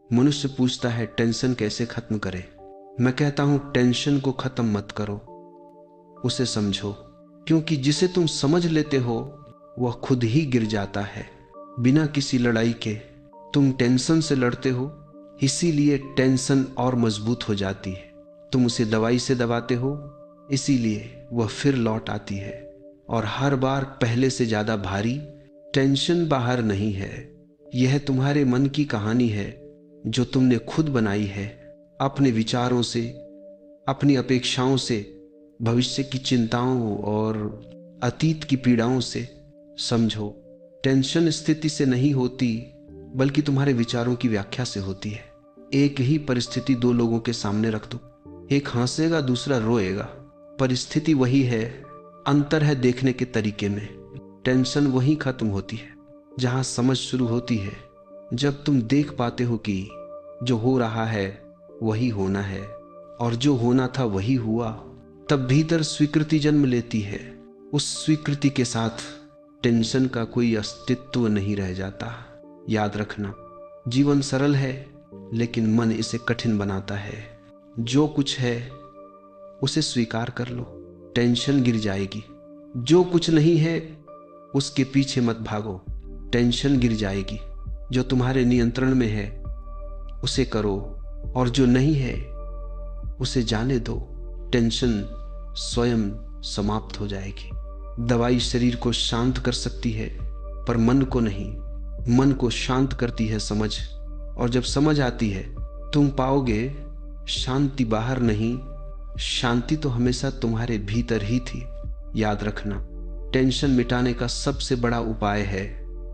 मनुष्य पूछता है टेंशन कैसे खत्म करे। मैं कहता हूं टेंशन को खत्म मत करो, उसे समझो, क्योंकि जिसे तुम समझ लेते हो वह खुद ही गिर जाता है बिना किसी लड़ाई के। तुम टेंशन से लड़ते हो, इसीलिए टेंशन और मजबूत हो जाती है। तुम उसे दवाई से दबाते हो, इसीलिए वह फिर लौट आती है, और हर बार पहले से ज्यादा भारी। टेंशन बाहर नहीं है, यह तुम्हारे मन की कहानी है जो तुमने खुद बनाई है, अपने विचारों से, अपनी अपेक्षाओं से, भविष्य की चिंताओं और अतीत की पीड़ाओं से। समझो, टेंशन स्थिति से नहीं होती बल्कि तुम्हारे विचारों की व्याख्या से होती है। एक ही परिस्थिति दो लोगों के सामने रख दो, एक हंसेगा दूसरा रोएगा, परिस्थिति वही है, अंतर है देखने के तरीके में। टेंशन वहीं खत्म होती है जहां समझ शुरू होती है। जब तुम देख पाते हो कि जो हो रहा है वही होना है और जो होना था वही हुआ, तब भीतर स्वीकृति जन्म लेती है। उस स्वीकृति के साथ टेंशन का कोई अस्तित्व नहीं रह जाता। याद रखना, जीवन सरल है लेकिन मन इसे कठिन बनाता है। जो कुछ है उसे स्वीकार कर लो, टेंशन गिर जाएगी। जो कुछ नहीं है उसके पीछे मत भागो, टेंशन गिर जाएगी। जो तुम्हारे नियंत्रण में है उसे करो, और जो नहीं है उसे जाने दो। टेंशन स्वयं समाप्त हो जाएगी। दवाई शरीर को शांत कर सकती है पर मन को नहीं। मन को शांत करती है समझ, और जब समझ आती है तुम पाओगे शांति बाहर नहीं, शांति तो हमेशा तुम्हारे भीतर ही थी। याद रखना, टेंशन मिटाने का सबसे बड़ा उपाय है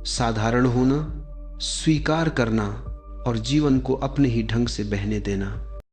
साधारण होना, स्वीकार करना और जीवन को अपने ही ढंग से बहने देना।